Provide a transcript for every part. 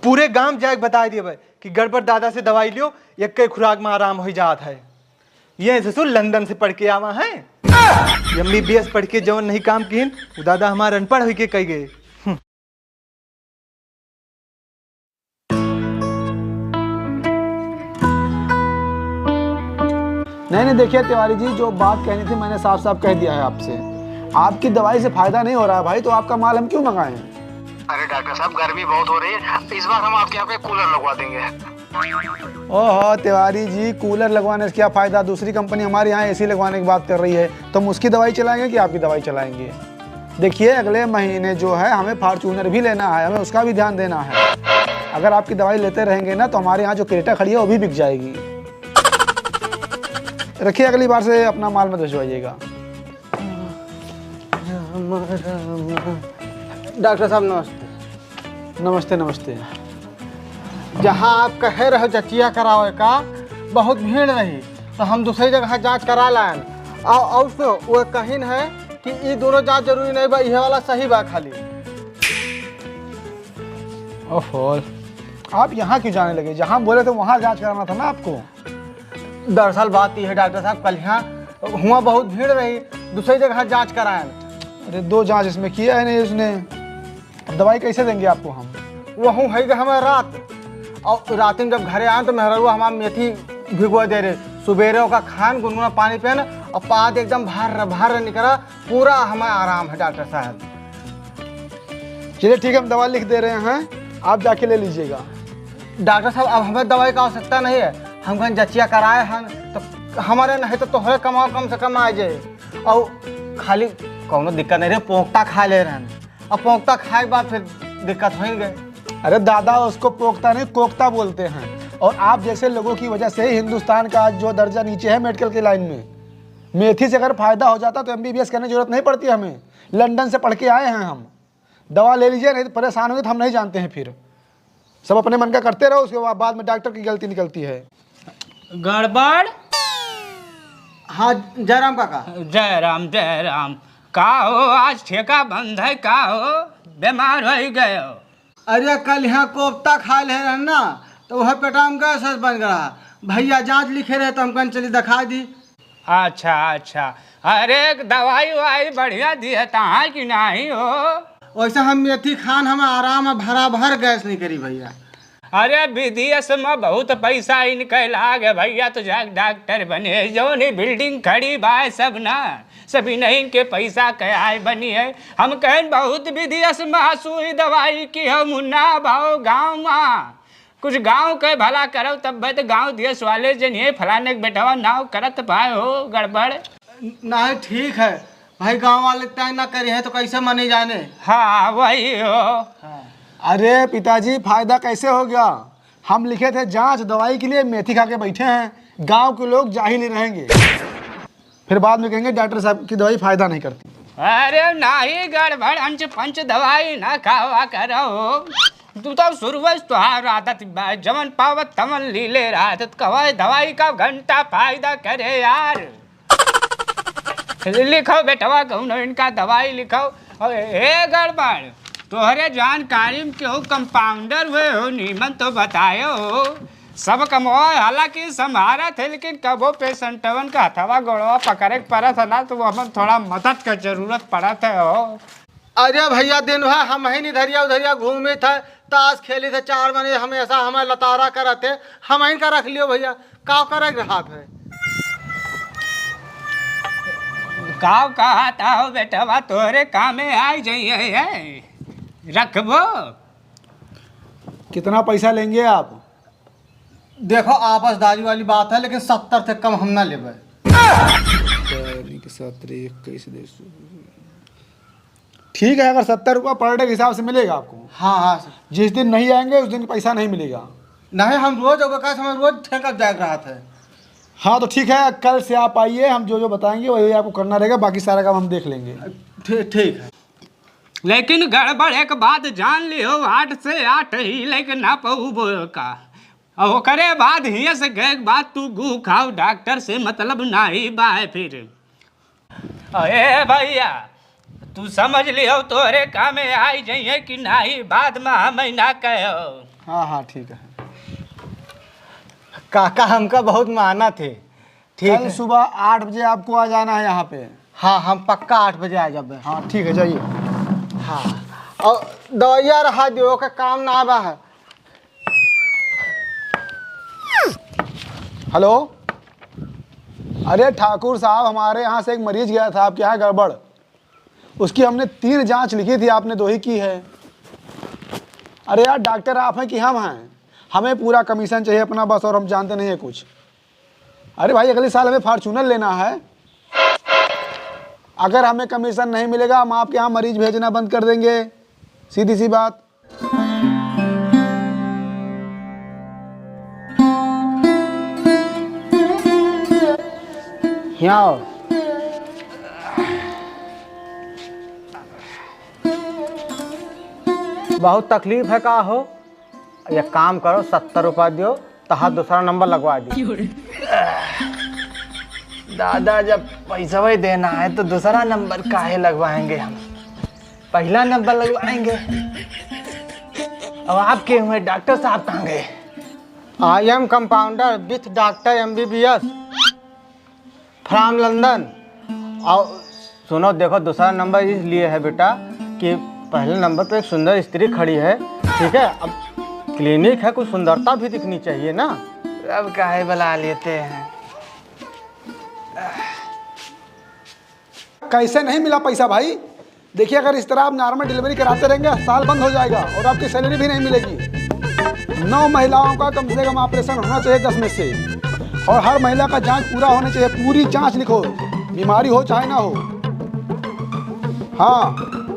पूरे गांव जाके बता दिए भाई कि गड़बड़ दादा से दवाई लियो, एक के खुराक में आराम हो जात है। ये ससुर लंदन से पढ़ के आवा है, MBBS पढ़ के जवन नहीं काम किन वो दादा हमारे अनपढ़ होके कह गए। नहीं देखिए तिवारी जी, जो बात कहनी थी मैंने साफ साफ कह दिया है आपसे। आपकी दवाई से फायदा नहीं हो रहा है भाई, तो आपका माल हम क्यों मंगाएं? अरे डॉक्टर साहब गर्मी बहुत हो रही है, इस बार हम आपके यहाँ पे कूलर लगवा देंगे। ओहो तिवारी जी, कूलर लगवाने से क्या फायदा? दूसरी कंपनी हमारे यहाँ AC लगवाने की बात कर रही है, तो हम उसकी दवाई चलाएंगे कि आपकी दवाई चलाएंगे? देखिए अगले महीने जो है हमें फॉर्च्यूनर भी लेना है, हमें उसका भी ध्यान देना है। अगर आपकी दवाई लेते रहेंगे ना तो हमारे यहाँ जो क्रेटा खड़ी है वो भी बिक जाएगी। रखिए, अगली बार से अपना माल मत भिजवाइएगा। डॉक्टर साहब नमस्ते। नमस्ते नमस्ते। जहाँ आप कहे रहे जचिया करावे का बहुत भीड़ रही तो हम दूसरी जगह जांच करा लाएन। और वो कहीं है कि ये दोनों जांच जरूरी नहीं बा, ये वाला सही बा खाली। ओहो, आप यहाँ क्यों जाने लगे? जहाँ बोले तो वहाँ जांच कराना था ना आपको। दरअसल बात ये है डॉक्टर साहब, कल यहाँ हुआ बहुत भीड़ रही, दूसरी जगह जांच कराएन। अरे 2 जांच इसमें किया है नहीं उसने, अब दवाई कैसे देंगे आपको हम? वहाँ है हमें रात, और रात में जब घरे आए तो मेहरुआ हमारा मेथी भिगो दे रहे, सुबेरे का खान गुनगुना पानी पीन और पाद एकदम भार निकला, पूरा हमें आराम है डॉक्टर साहब। चलिए ठीक है, हम दवा लिख दे रहे हैं, आप जाके ले लीजिएगा। डॉक्टर साहब अब हमें दवाई का आवश्यकता नहीं है, हम कहीं जचिया कराए हैं तो हमारे नहीं तो तोहरे कमाओ कम से कम आ जाए। और खाली कोनो दिक्कत नहीं रहे, पोंकता खा ले रहे हैं, और पोंकता खाए के बाद फिर दिक्कत हो गए। अरे दादा, उसको पोख्ता नहीं कोख्ता बोलते हैं। और आप जैसे लोगों की वजह से हिंदुस्तान का आज जो दर्जा नीचे है मेडिकल की लाइन में, मेथी से अगर फायदा हो जाता तो MBBS करने की जरूरत नहीं पड़ती हमें। लंदन से पढ़ के आए हैं हम। दवा ले लीजिए, नहीं तो परेशान होंगे तो हम नहीं जानते हैं। फिर सब अपने मन का करते रहो, उसके बाद में डॉक्टर की गलती निकलती है। गड़बड़। हाँ जयराम काका। जय राम। का हो आज ठेका बंद है? का हो बीमार हो गए हो? अरे कल यहाँ कोफ्ता खा ले रहे ना, तो वह पेटा में गैस बन गया। भैया जांच लिखे रहे तो हम कहीं चली दिखा दी। अच्छा। अरे दवाई वाई बढ़िया दिए है कि नहीं हो? वैसे हम मेथी खान हमें आराम है, भरा भर गैस नहीं करी भैया। अरे विदेश में बहुत पैसा इनके लागे भैया, तो जाके डॉक्टर बने जो नहीं बिल्डिंग खड़ी बाय सब ना, सभी नहीं इनके पैसा क्या बनी है। हम कहें बहुत विदेश में सुई दवाई की हम ना भाव गाँव में कुछ गांव के भला करो तब तो गांव देश वाले जनिए फलाने के बेटवा नाव करत पाए हो। गड़बड़ नहीं ठीक है भाई, गांव वाले तय ना करे हैं तो कैसे मने जाने। हाँ वही हो। हाँ। अरे पिताजी, फायदा कैसे हो गया? हम लिखे थे जांच दवाई के लिए, मेथी खा के बैठे हैं। गांव के लोग जाहिल ही रहेंगे, फिर बाद में कहेंगे डॉक्टर साहब की दवाई फायदा नहीं करती। अरे नहीं गड़बड़ अंच पंच दवाई ना खावा करो। तू तो शुरुआत तुहार आदत जमन पावत तमन लीले रहा तो कहो दवाई का घंटा फायदा करे यार। लिखो बेटवा कहूँ इनका दवाई लिखो। ए गड़बड़, तोहरे जानकारी में क्यों कंपाउंडर हुए हो नीमन तो बतायो। सब कमो हालांकि संभारा थे, लेकिन कबो पेशेंटवन का हथवा गोड़वा पकड़े पड़ा था ना, तो वो हमें थोड़ा मदद का जरूरत पड़ा था हो। अरे भैया दिन भर हम ही इधरिया उधरिया घूमे थे, ताश खेली थे 4 महीने, हमेशा हमें लतारा करते, हम ही का रख लियो भैया, का करे ग्राहक है। काव कहता हो बेटवा तोहरे कामे आई जाइए रखबो। कितना पैसा लेंगे आप? देखो आपसदारी वाली बात है, लेकिन 70 से कम हम ना लेबे। ठीक है, अगर 70 रुपये पर डे के हिसाब से मिलेगा आपको। हाँ सर। जिस दिन नहीं आएंगे उस दिन पैसा नहीं मिलेगा। नहीं हम रोज अवकाश, हमें रोज ठेका जाग रहा था। हाँ तो ठीक है, कल से आप आइए, हम जो बताएंगे वही आपको करना रहेगा, बाकी सारा काम हम देख लेंगे। ठीक है। लेकिन गड़बड़ एक बात जान लियो, 8 से 8 ही लेकिन ना पऊ बोल का। और करे बाद हिया से गए बाद तू गू खाओ, डॉक्टर से मतलब नहीं बाय। फिर अरे भैया तू समझ लियो तोरे कामे आई जाइए कि नहीं, बाद में हम ना कहो। हाँ हाँ ठीक है। काका हमका बहुत मेहनत है। ठीक कल है। सुबह 8 बजे आपको आ जाना है यहाँ पे। हाँ हम पक्का 8 बजे आ जाबे। हाँ ठीक है, जाइए। हाँ और दवाइया रहा दियो का काम ना आबा है। हेलो, अरे ठाकुर साहब, हमारे यहाँ से एक मरीज गया था आपके यहाँ गड़बड़। उसकी हमने 3 जांच लिखी थी, आपने 2 ही की है। अरे यार डॉक्टर आप हैं कि हम हैं? हमें पूरा कमीशन चाहिए अपना बस, और हम जानते नहीं है कुछ। अरे भाई अगले साल हमें फॉर्चूनर लेना है। अगर हमें कमीशन नहीं मिलेगा हम आपके यहाँ मरीज भेजना बंद कर देंगे, सीधी सी बात। यहाँ आओ। बहुत तकलीफ है का हो? ये काम करो, 70 रुपया दियो, तहा दूसरा नंबर लगवा दियो। दादा जब पैसा वही देना है तो दूसरा नंबर काहे लगवाएंगे हम, पहला नंबर लगवाएंगे। अब आपके हुए डॉक्टर साहब कहाँ गए? I am compounder with doctor MBBS from London. और सुनो देखो, दूसरा नंबर इसलिए है बेटा कि पहले नंबर पे एक सुंदर स्त्री खड़ी है, ठीक है? अब क्लिनिक है, कुछ सुंदरता भी दिखनी चाहिए ना। अब काहे बुला लेते हैं। कैसे नहीं मिला पैसा भाई? देखिए अगर इस तरह आप नॉर्मल डिलीवरी कराते रहेंगे साल बंद हो जाएगा और आपकी सैलरी भी नहीं मिलेगी। 9 महिलाओं का कम से कम ऑपरेशन होना चाहिए 10 में से, और हर महिला का जांच पूरा होना चाहिए। पूरी जांच लिखो, बीमारी हो चाहे ना हो। हाँ,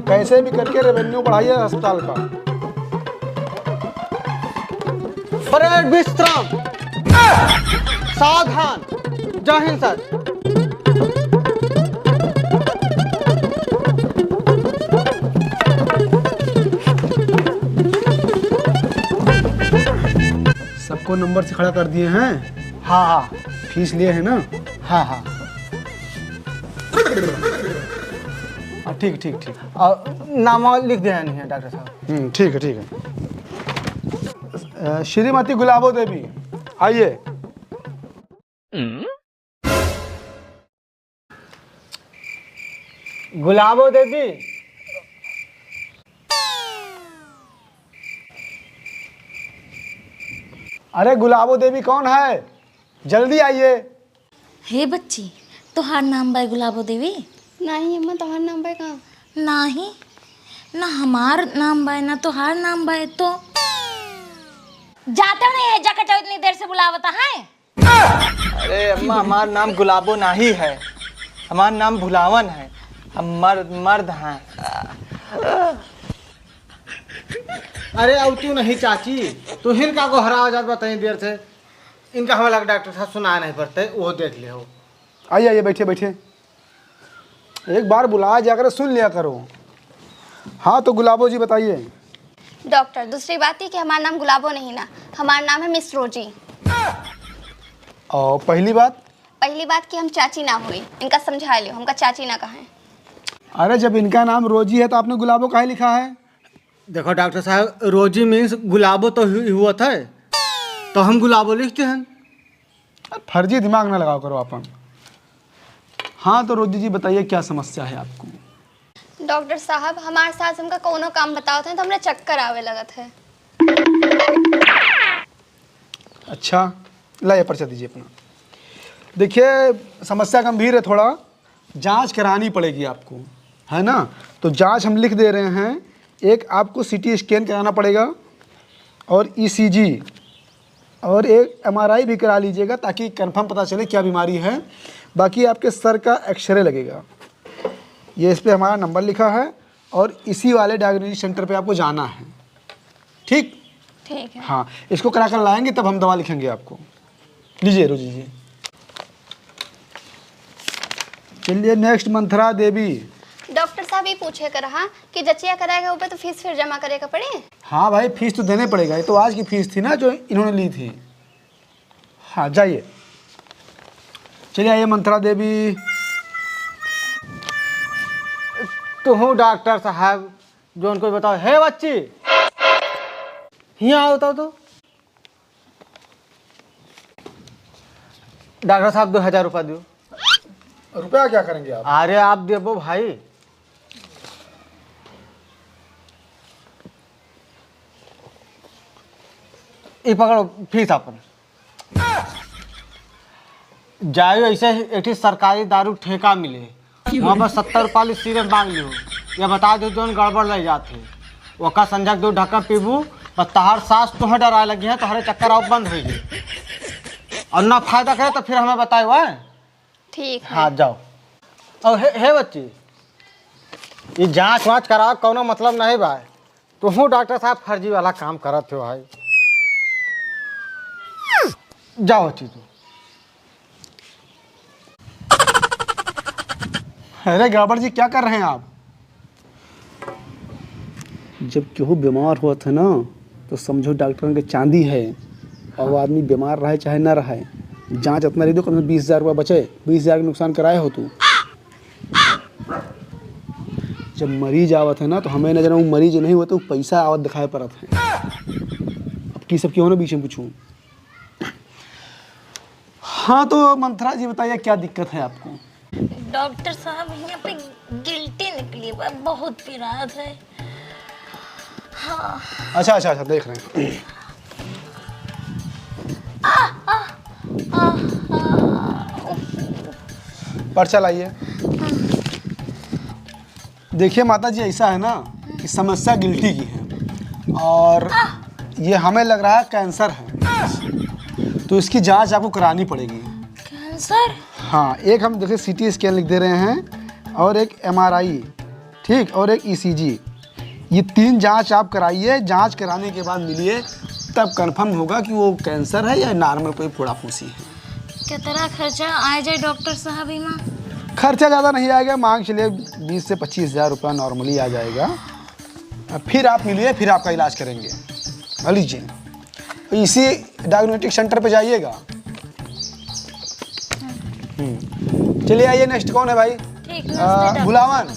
कैसे भी करके रेवेन्यू बढ़ाइए अस्पताल का। परेड विश्राम, सावधान। जय हिंद सर। सबको नंबर से खड़ा कर दिए हैं। हाँ हाँ फीस लिए हैं ना? हाँ हाँ। ठीक ठीक ठीक। और नाम लिख देना नहीं है डॉक्टर साहब। ठीक है ठीक है। श्रीमती गुलाबो देवी आइए। गुलाबो देवी, अरे गुलाबो देवी कौन है? जल्दी आइए। हे बच्ची, तोहार नाम बा गुलाबो देवी? नहीं अम्मा, तोहार नाम बा का? नाही ना, हमार नाम बा ना तोहार नाम बा। तो जाते नहीं है, जाकर जाओ, इतनी देर से बुलावता है। अरे अम्मा, हमारा नाम गुलाबो नहीं है, हमारा नाम भुलावन है। हम मर्द हैं। अरे अब तू नहीं चाची, तू हिनका को हरा जात बताई देर से। इनका हमें लगा डॉक्टर साहब सुना नहीं पड़ते, वो देख ले हो। आइए आइए, बैठे बैठे। एक बार बुलाया जाकर सुन लिया करो। हाँ तो गुलाबो जी बताइए। डॉक्टर, दूसरी बात है कि हमारा नाम गुलाबो नहीं ना, हमारा नाम है मिस रोजी। और पहली बात? पहली बात कि हम चाची ना हुई, इनका समझा लियो, हमका चाची ना कहें। अरे जब इनका नाम रोजी है तो आपने गुलाबो काहे लिखा है? देखो डॉक्टर साहब, रोजी मीन्स गुलाबो तो हुआ था, तो हम गुलाबो लिखते हैं। फर्जी दिमाग ना लगाओ करो अपन। हाँ तो रोजी जी बताइए क्या समस्या है आपको? डॉक्टर साहब, हमारे साथ हमका कोनो काम बताओ थे तो हमने चक्कर आवे लगत है। अच्छा, लाइए पर्चा दीजिए अपना। देखिए समस्या गंभीर है थोड़ा, जांच करानी पड़ेगी आपको, है ना? तो जांच हम लिख दे रहे हैं। एक आपको CT स्कैन कराना पड़ेगा और ECG और एक MRI भी करा लीजिएगा ताकि कंफर्म पता चले क्या बीमारी है। बाकी आपके सर का एक्सरे लगेगा। ये इस पे हमारा नंबर लिखा है और इसी वाले डायग्नोस्टिक सेंटर पे आपको जाना है, ठीक? ठीक है। हाँ, इसको करा कर लाएंगे तब हम दवा लिखेंगे आपको। लीजिए रोजी जी। चलिए नेक्स्ट मंथरा देवी। डॉक्टर साहब ये पूछे कर रहा कि जचिया कराएगा ऊपर तो फीस फिर जमा करेगा पड़े? हाँ भाई फीस तो देने पड़ेगा, ये तो आज की फीस थी ना जो इन्होंने ली थी। हाँ जाइए। चलिए आइए मंथरा देवी। तो हूँ डॉक्टर साहब जो उनको बताओ। हे बच्ची, यहाँ आओ तो डॉक्टर साहब 2000 रुपया दो। रुपया क्या करेंगे आप? अरे आप देबो भाई। ये पकड़ो फीस अपन। जाओ ऐसे एक सरकारी दारू ठेका मिले वहाँ पर 70 रुपया सिर्फ मांग लियो या बता दो जोन गड़बड़ रह जाते ओका संजक दो ढक्कन पीबू बस तहार सांस तुम्हें डराए लगी है तुम्हारे चक्कर आप बंद हो गए और ना फायदा करे तो फिर हमें बताए हुआ है। ठीक है। हाँ जाओ। और हे बच्ची ये जांच वाँच करा कोनो मतलब नहीं भाई तुम डॉक्टर साहब फर्जी वाला काम करत हो भाई। जाओ बच्ची तू। अरे गड़बड़ जी क्या कर रहे हैं आप? जब केहू बीमार हुआ था ना तो समझो डॉक्टर के चांदी है और वो आदमी बीमार रहे चाहे ना रहे जांच अपना दो कम से 20,000 रुपये बचे 20,000 का नुकसान कराए हो तू। जब मरीज आवत है ना तो हमें न जाना वो मरीज नहीं हुआ तो पैसा आवत दिखाए पड़त है। अब की सब क्यों ना बीच में पूछूं। हाँ तो मंथरा जी बताइए क्या दिक्कत है आपको? डॉक्टर साहब यहाँ पे गिल्टी निकली बा, बहुत पीड़ात है। हाँ। अच्छा देख रहे हैं। पर्चा लाइए। देखिए माता जी ऐसा है ना कि समस्या गिल्टी की है और ये हमें लग रहा है कैंसर है तो इसकी जांच आपको करानी पड़ेगी। कैंसर? हाँ एक हम देखिए CT स्कैन लिख दे रहे हैं और एक MRI ठीक और एक ECG ये 3 जांच आप कराइए। जांच कराने के बाद मिलिए तब कंफर्म होगा कि वो कैंसर है या नॉर्मल कोई फोड़ा फूसी है। कितना खर्चा आ जाए डॉक्टर साहब? इमा खर्चा ज़्यादा नहीं आएगा मांग चलिए 20 से 25,000 रुपया नॉर्मली आ जाएगा। फिर आप मिलिए फिर आपका इलाज करेंगे। मान लीजिए इसी डायग्नोस्टिक सेंटर पे जाइएगा। चलिए आइए नेक्स्ट कौन है भाई? ठीक है। भुलावन।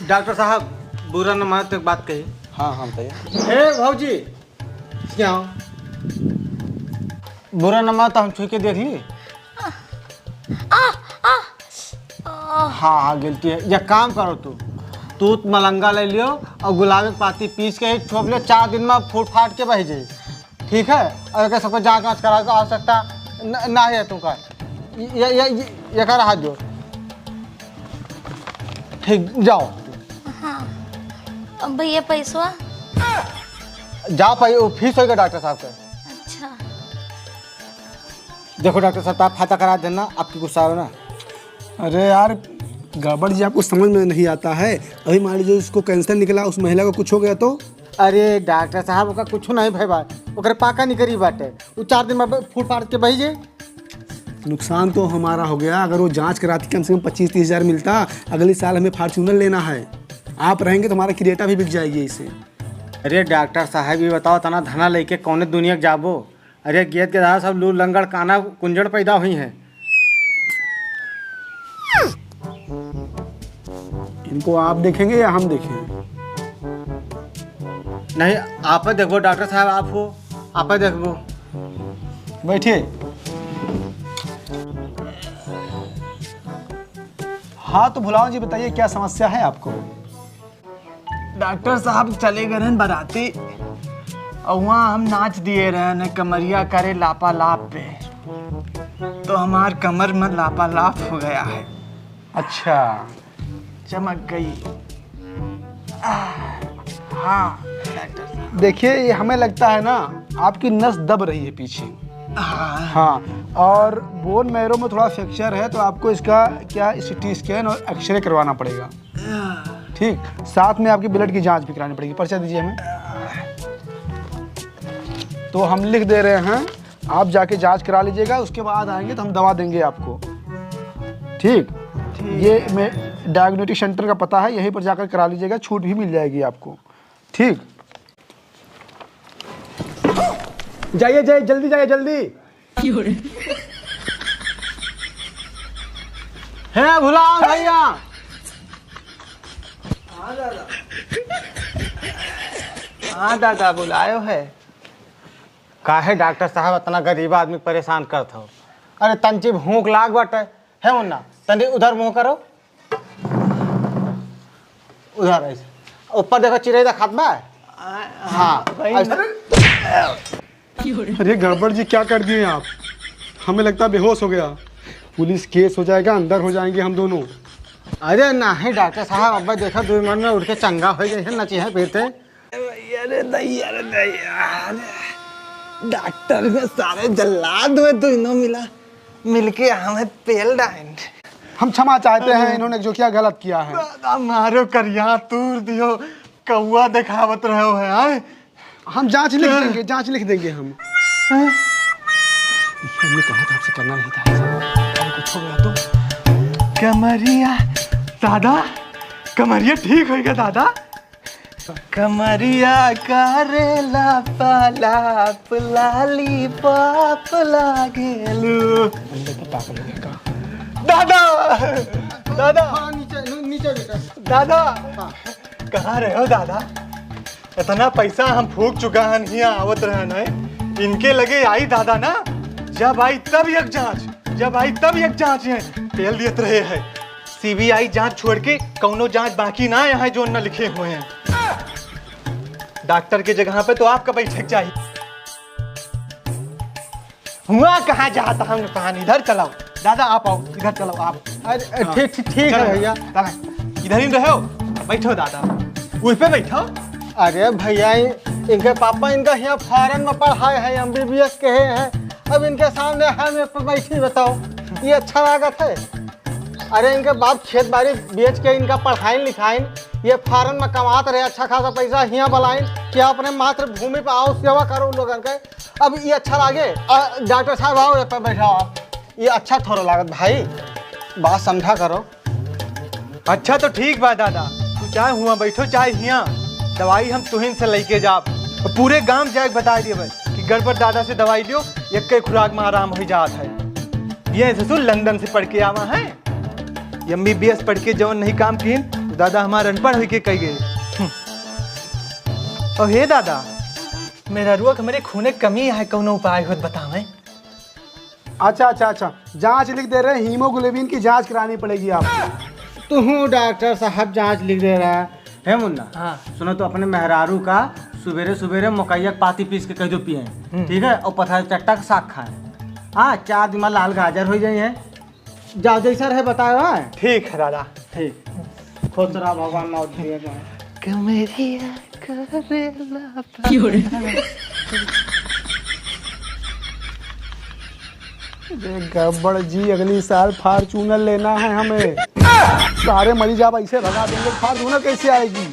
डॉक्टर साहब बुरा न मानो तो एक बात कही। हाँ बताइए। हे भाजी क्या बुरा न मानो तो हम छू के देख ली। हाँ गिल्टी है। ये काम करो तू मलंगा ले लियो और गुलाबी पाती पीस के छोप लियो 4 दिन में फूट फाट के बह जाए ठीक है। और अगर सबको जाँच वाँच करा के आवश्यकता ना है तुमका ये कर हाथ जोड़ ठीक जाओ। हाँ। अब भैया पैसवा? जाओ फीस होगा डॉक्टर साहब का। अच्छा। देखो डॉक्टर साहब आप फायदा करा देना आपकी गुस्सा हो ना। अरे यार गड़बड़ जी आपको समझ में नहीं आता है। अभी मान लीजिए उसको कैंसर निकला उस महिला को कुछ हो गया तो? अरे डॉक्टर साहब ओका कुछ नहीं भाई बात ओकरे पाका नहीं करी बाटे वो 4 दिन में फूट फाट के बही जाए। नुकसान तो हमारा हो गया। अगर वो जांच कराती कम से कम 25-30 हज़ार मिलता। अगले साल हमें फॉर्च्यूनर लेना है। आप रहेंगे तो हमारा क्रेटा भी बिक जाएगी इससे। अरे डॉक्टर साहब ये बताओ तना धना लेके कौने दुनिया के जाबो। अरे गेद के दादा सब लू लंगड़ काना कुंजड़ पैदा हुई हैं। इनको आप देखेंगे या हम देखें? नहीं आप देखो डॉक्टर साहब आप हो आप देखो। बैठिए। हाँ तो भुलाओ जी बताइए क्या समस्या है आपको? डॉक्टर साहब चले गए हैं बाराती और वहाँ हम नाच दिए रहे न कमरिया करे लापालाप पे तो हमार कमर में लापालाप हो गया है। अच्छा चमक गई। हाँ डॉक्टर साहब। देखिए ये हमें लगता है ना आपकी नस दब रही है पीछे। हाँ और बोन मैरो में थोड़ा फ्रैक्चर है तो आपको इसका क्या CT स्कैन और एक्सरे करवाना पड़ेगा ठीक। साथ में आपकी ब्लड की जांच भी करानी पड़ेगी। पर्चा दीजिए हमें। तो हम लिख दे रहे हैं आप जाके जांच करा लीजिएगा उसके बाद आएंगे तो हम दवा देंगे आपको ठीक। ये मैं डायग्नोस्टिक सेंटर का पता है यहीं पर जाकर करा लीजिएगा छूट भी मिल जाएगी आपको ठीक। जाइए जल्दी जाइए जल्दी। है भुलाओ भैया। हाँ दादा बुलायो है। काहे डॉक्टर साहब इतना गरीब आदमी परेशान करत हो? अरे तंची भूख लाग बाटे है मुन्ना, तनी उधर मुंह करो, उधर ऐसे ऊपर देखो चिड़ै खात बा। हाँ अरे गड़बड़ जी, क्या कर दिए आप? हमें लगता है बेहोश हो गया। पुलिस केस हो जाएगा, अंदर हो जाएंगे हम दोनों। अरे नहीं डॉक्टर साहब, अब देखो 2 मिनट में उठ के चंगा हो गए नची है फिरते। अरे डॉक्टर में सारे जल्लाद हुए, दोनों मिलके हमें पेल डाइन। हम क्षमा चाहते हैं, इन्होंने जो किया गलत किया है। दादा मारो करिया तूर दियो, कौआ दिखावत रहो है। आए हम जांच लिख देंगे, जांच लिख देंगे हम। हमने कहा था आपसे करना नहीं था ऐसा। कुछ हो गया तो कमरिया दादा, कमरिया ठीक होएगा दादा। कमरिया करेला पालाप लाली पाप लागेलू। दादा दादा नीचे दादा कहाँ रहे हो दादा? इतना पैसा हम फूक चुका है, यहाँ आवत रहे न। इनके लगे आई दादा ना, जब आई तब एक जांच, जब आई तब एक जांच है तेल दियत रहे हैं। सीबीआई जांच छोड़ के कौनो जांच बाकी ना है जो न लिखे हुए हैं। डॉक्टर की जगह पे तो आपका बैठक चाहिए। हुआ कहाँ जाता हम कहानी? इधर चलाओ दादा, आप आओ इधर चलो आप। अरे ठीक है भैया, इधर ही रहो, बैठो दादा, उस पे बैठो। अरे भैया इनके पापा इनका यहाँ फॉरेन में पढ़ाए हैं, MBBS कहे हैं, अब इनके सामने हम पे बैठी, बताओ ये अच्छा लागत है? अरे इनके बाप खेत बाड़ी बेच के इनका पढ़ाइन लिखाइन, ये फॉरेन में कमाते रहे अच्छा खासा पैसा, यहाँ बलाइन कि अपने मातृभूमि पर आओ सेवा करो लोगन के। अब ये अच्छा लागे? डॉक्टर साहब आओ पे बैठा आप, ये अच्छा थोड़ा लागत भाई, बात समझा करो। अच्छा तो ठीक बा दादा, तू चाहे हुआ बैठो चाहे यहाँ, दवाई हम तुहिन से लेके जा, पूरे गांव जाके बता दिए भाई कि गड़बड़ दादा से दवाई लियो, एक के खुराक में आराम हो जात है। ये ससुर लंदन से पढ़ के आवा है, MBBS पढ़ के जवन नहीं काम किन, तो दादा हमारा अनपढ़ होके कह गए। और हे दादा, मेरा रुआ मेरे खूने कमी है, कौन उपाय हो बतावे? अच्छा, जांच लिख दे रहे हैं, हीमोग्लोबिन की जांच करानी पड़ेगी आपको। तू डॉक्टर साहब जांच लिख दे रहा है मुन्ना। हाँ। सुनो तो अपने मेहरारू का सुबेरे मकैया पाती पीस के कह दो पिए, ठीक है, और पथर चट्टा का साग खाए। हाँ 4 दिन में लाल गाजर हो जाए हैं, जाओ जैसा रहे बताओ। हाँ ठीक है दादा, ठीक, खुश रहा भगवान मौत दिएगा। कमरिया करेला गड़बड़ जी, अगली साल फॉर्चूनर लेना है हमें। सारे मरीज आप ऐसे भगा देंगे, फॉर्चूनर कैसे आएगी?